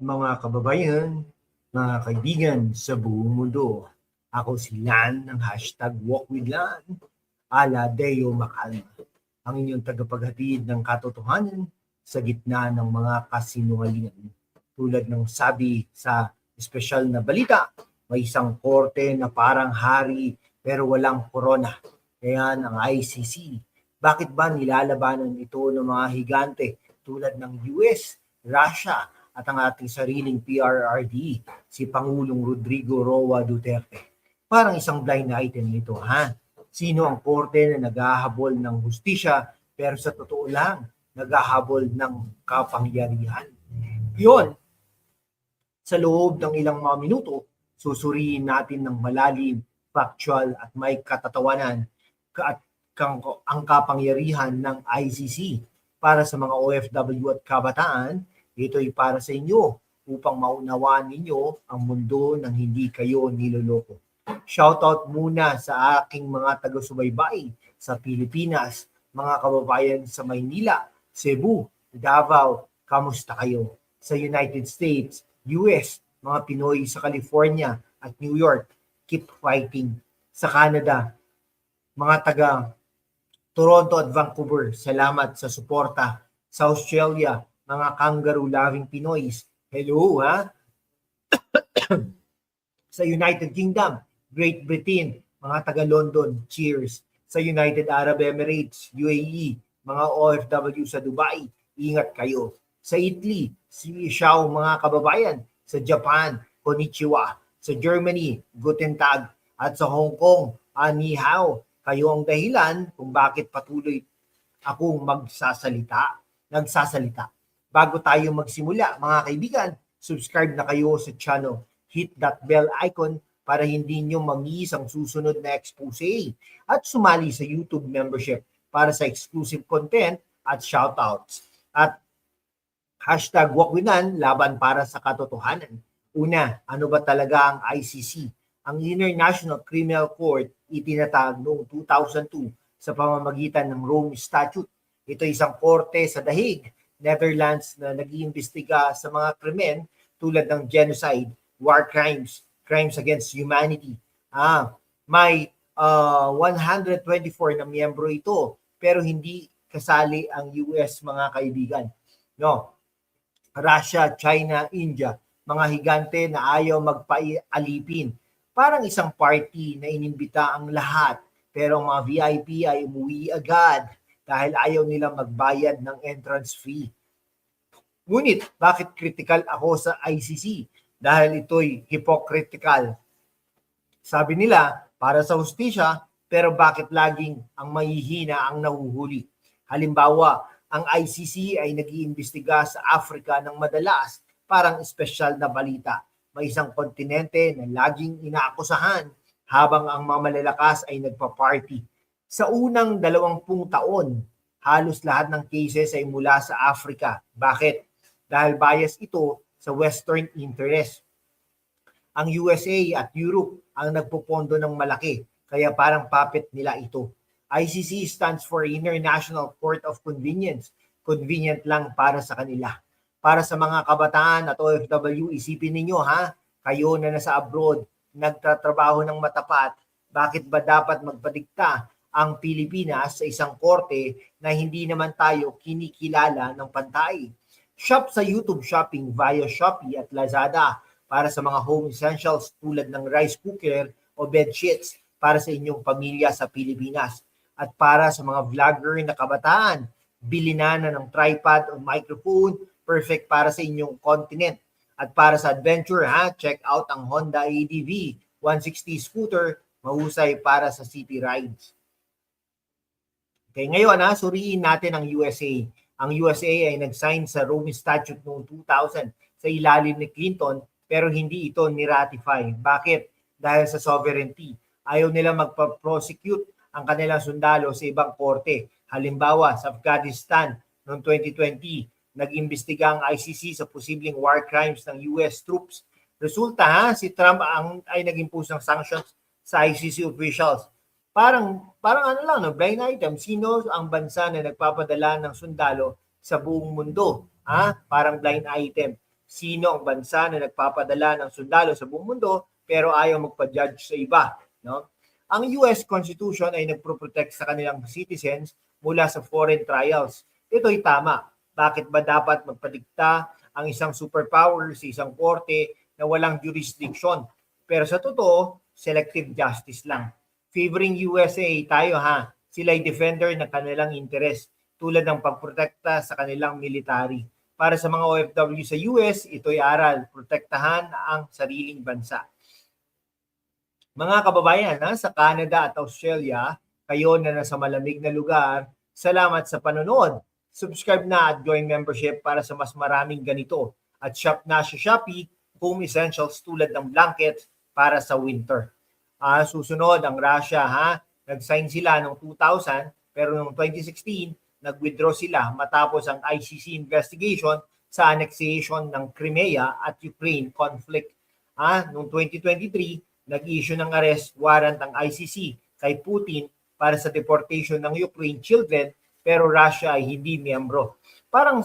mga kababayan, mga kaibigan sa buong mundo. Ako si Lan ng hashtag #WalkWithLan, ala Deo Macalma, ang inyong tagapaghatid ng katotohanan sa gitna ng mga kasinungalingan. Tulad ng sabi sa espesyal na balita, may isang korte na parang hari pero walang korona. Kaya ang ICC. Bakit ba nilalabanan ito ng mga higante tulad ng US, Russia, at ang ating sariling PRRD, si Pangulong Rodrigo Roa Duterte? Parang isang blind item nito, ha? Sino ang korte na naghahabol ng hustisya pero sa totoo lang, naghahabol ng kapangyarihan? Yun, sa loob ng ilang mga minuto, susuriin natin ng malalim, factual at may katatawanan at ang kapangyarihan ng ICC para sa mga OFW at kabataan. Ito ay para sa inyo upang maunawaan ninyo ang mundo nang hindi kayo niloloko. Shoutout muna sa aking mga taga-subaybay sa Pilipinas, mga kababayan sa Maynila, Cebu, Davao, kamusta kayo? Sa United States, US, mga Pinoy sa California at New York, keep fighting. Sa Canada, mga taga Toronto at Vancouver, salamat sa suporta. Sa Australia, mga kangaroo-loving Pinoys, hello ha? Sa United Kingdom, Great Britain, mga taga London, cheers. Sa United Arab Emirates, UAE, mga OFW sa Dubai, ingat kayo. Sa Italy, si Xiao, mga kababayan. Sa Japan, konnichiwa. Sa Germany, guten tag. At sa Hong Kong, ni hao. Kayo ang dahilan kung bakit patuloy akong nagsasalita. Bago tayo magsimula, mga kaibigan, subscribe na kayo sa channel. Hit that bell icon para hindi nyo mamiss ang susunod na expose at sumali sa YouTube membership para sa exclusive content at shoutouts. At hashtag #WalkWithLan, laban para sa katotohanan. Una, ano ba talaga ang ICC? Ang International Criminal Court itinatag noong 2002 sa pamamagitan ng Rome Statute. Ito ay isang korte sa The Hague, Netherlands na nag-iimbestiga sa mga krimen tulad ng genocide, war crimes, crimes against humanity. May 124 na miyembro ito pero hindi kasali ang US, mga kaibigan. No. Russia, China, India, mga higante na ayaw magpaalipin. Parang isang party na inimbita ang lahat pero ang mga VIP ay umuwi agad dahil ayaw nilang magbayad ng entrance fee. Ngunit bakit critical ako sa ICC? Dahil ito'y hypocritical. Sabi nila, para sa hustisya, pero bakit laging ang mahihina ang nahuhuli? Halimbawa, ang ICC ay nag-iimbestiga sa Africa ng madalas, parang espesyal na balita. May isang kontinente na laging inaakusahan habang ang mga malalakas ay nagpa-party. Sa unang 20 taon, halos lahat ng cases ay mula sa Africa. Bakit? Dahil bias ito sa Western interest. Ang USA at Europe ang nagpopondo ng malaki, kaya parang puppet nila ito. ICC stands for International Court of Convenience. Convenient lang para sa kanila. Para sa mga kabataan at OFW, isipin ninyo kayo na nasa abroad, nagtatrabaho ng matapat, bakit ba dapat magpadikta ang Pilipinas sa isang korte na hindi naman tayo kinikilala ng pantay? Shop sa YouTube Shopping via Shopee at Lazada para sa mga home essentials tulad ng rice cooker o bed sheets para sa inyong pamilya sa Pilipinas. At para sa mga vlogger na kabataan, bili na ng tripod o microphone, perfect para sa inyong continent. At para sa adventure, check out ang Honda ADV 160 scooter, mahusay para sa city rides. Okay, ngayon suriin natin ang USA. Ang USA ay nag-sign sa Rome Statute noong 2000 sa ilalim ni Clinton pero hindi ito ni-ratify. Bakit? Dahil sa sovereignty. Ayaw nila magpa-prosecute ang kanilang sundalo sa ibang korte. Halimbawa, sa Afghanistan noong 2020, nag-imbestiga ang ICC sa posibleng war crimes ng US troops. Resulta, si Trump ay nag-impose ng sanctions sa ICC officials. Parang blind item. Sino ang bansa na nagpapadala ng sundalo sa buong mundo? Parang blind item. sino ang bansa na nagpapadala ng sundalo sa buong mundo pero ayaw magpa-judge sa iba, no? Ang US Constitution ay nagpro-protect sa kanilang citizens mula sa foreign trials. Ito'y tama. Bakit ba dapat magpadikta ang isang superpower sa isang korte na walang jurisdiction? Pero sa totoo, selective justice lang. Favoring USA tayo ha. Sila'y defender ng kanilang interes tulad ng pagprotekta sa kanilang military. Para sa mga OFW sa US, ito'y aral, protektahan ang sariling bansa. Mga kababayan sa Canada at Australia, kayo na nasa malamig na lugar, salamat sa panonood. Subscribe na at join membership para sa mas maraming ganito. At shop na sa Shopee, home essentials tulad ng blanket para sa winter. Susunod ang Russia nag-sign sila noong 2000 pero noong 2016 nag-withdraw sila matapos ang ICC investigation sa annexation ng Crimea at Ukraine conflict. Noong 2023 nag-issue ng arrest warrant ang ICC kay Putin para sa deportation ng Ukraine children pero Russia ay hindi miyembro. Parang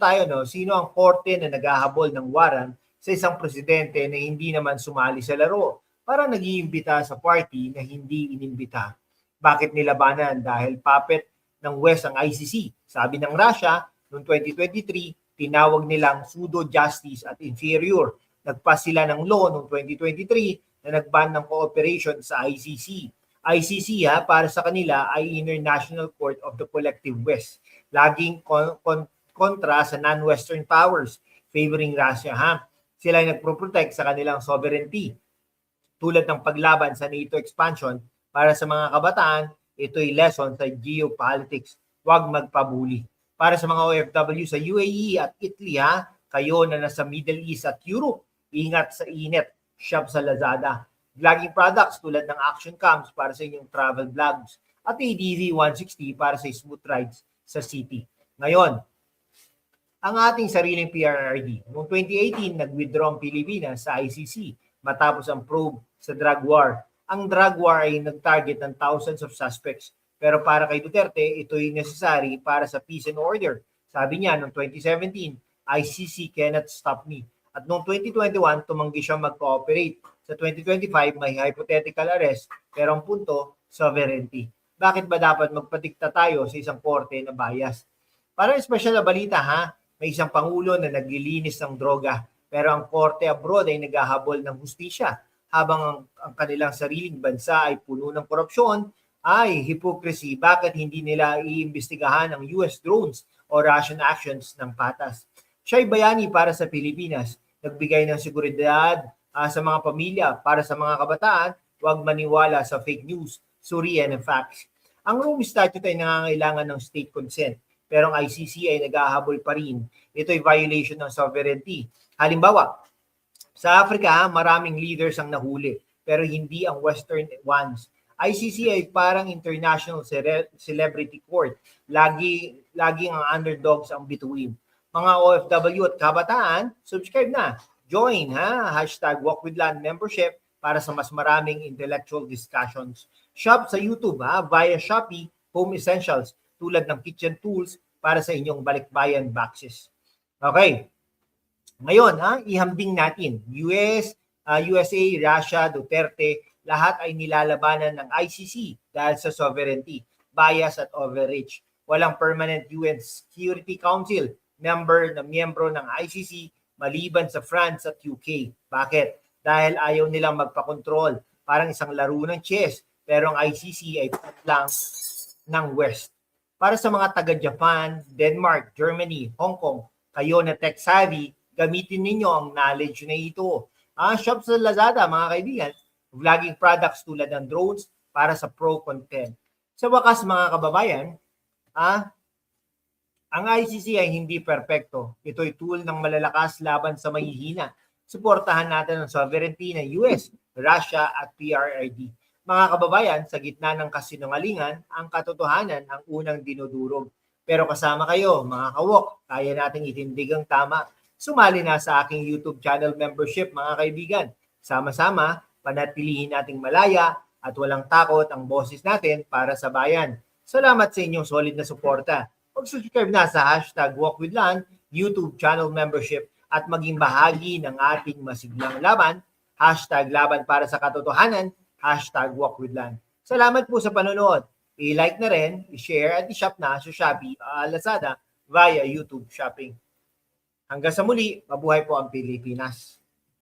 tayo sino ang korte na naghahabol ng warrant sa isang presidente na hindi naman sumali sa laro? Parang nag-iimbita sa party na hindi inimbita. Bakit nilabanan? Dahil puppet ng West ang ICC. Sabi ng Russia noong 2023, tinawag nilang pseudo-justice at inferior. Nagpas sila ng law noong 2023 na nagban ng cooperation sa ICC. ICC para sa kanila ay International Court of the Collective West. Laging kontra sa non-Western powers favoring Russia. Sila ay nagpro-protect sa kanilang sovereignty. Tulad ng paglaban sa NATO expansion, para sa mga kabataan, ito'y lesson sa geopolitics. Huwag magpabuli. Para sa mga OFW sa UAE at Italy, kayo na nasa Middle East at Europe, ingat sa init, shop sa Lazada. Vlogging products tulad ng action cams para sa inyong travel vlogs at ADV 160 para sa smooth rides sa city. Ngayon, ang ating sariling PRRD. Noong 2018, nag-withdraw ang Pilipinas sa ICC matapos ang probe sa drug war. Ang drug war ay nag-target ng thousands of suspects. Pero para kay Duterte, ito'y necessary para sa peace and order. Sabi niya noong 2017, ICC cannot stop me. At noong 2021, tumanggi siya mag-cooperate. Sa 2025, may hypothetical arrest, pero ang punto, sovereignty. Bakit ba dapat magpadikta tayo sa isang korte na bias? Para espesyal na balita may isang pangulo na naglilinis ng droga, pero ang korte abroad ay naghahabol ng hustisya, habang ang kanilang sariling bansa ay puno ng korupsyon, ay hypocrisy. Bakit hindi nila iimbestigahan ang US drones o Russian actions ng patas? Siya'y bayani para sa Pilipinas, nagbigay ng seguridad sa mga pamilya. Para sa mga kabataan, huwag maniwala sa fake news, suriin ang facts. Ang Rome Statute ay nangangailangan ng state consent, pero ang ICC ay naghahabol pa rin. Ito'y violation ng sovereignty. Halimbawa, sa Africa, maraming leaders ang nahuli, pero hindi ang Western ones. ICC ay parang international celebrity court. Laging ang underdogs ang bituin. Mga OFW at kabataan, subscribe na. Join #WalkWithLand membership para sa mas maraming intellectual discussions. Shop sa YouTube via Shopee Home Essentials tulad ng kitchen tools para sa inyong balikbayan boxes. Okay. Ngayon, ihambing natin. USA, Russia, Duterte, lahat ay nilalabanan ng ICC dahil sa sovereignty, bias at overreach. Walang permanent UN Security Council miyembro ng ICC maliban sa France at UK. Bakit? Dahil ayaw nilang magpakontrol. Parang isang laro ng chess. Pero ang ICC ay lang ng West. Para sa mga taga-Japan, Denmark, Germany, Hong Kong, kayo na tech-savvy, gamitin ninyo ang knowledge na ito. Shop sa Lazada, mga kaibigan, vlogging products tulad ng drones para sa pro content. Sa wakas, mga kababayan, ang ICC ay hindi perpekto. Ito'y tool ng malalakas laban sa mahihina. Suportahan natin ang sovereignty ng US, Russia at PRRD. Mga kababayan, sa gitna ng kasinungalingan, ang katotohanan ang unang dinudurog. Pero kasama kayo, mga kawok, kaya nating itindig ang tama. Sumali na sa aking YouTube channel membership, mga kaibigan. Sama-sama, panatilihin nating malaya at walang takot ang boses natin para sa bayan. Salamat sa inyong solid na suporta. Mag-subscribe na sa #WalkWithLand, YouTube channel membership at maging bahagi ng ating masiglang laban. #laban para sa katotohanan, #walkwithland. Salamat po sa panonood. I-like na rin, i-share at i-shop na sa Shopee, Lazada via YouTube Shopping. Hanggang sa muli, mabuhay po ang Pilipinas.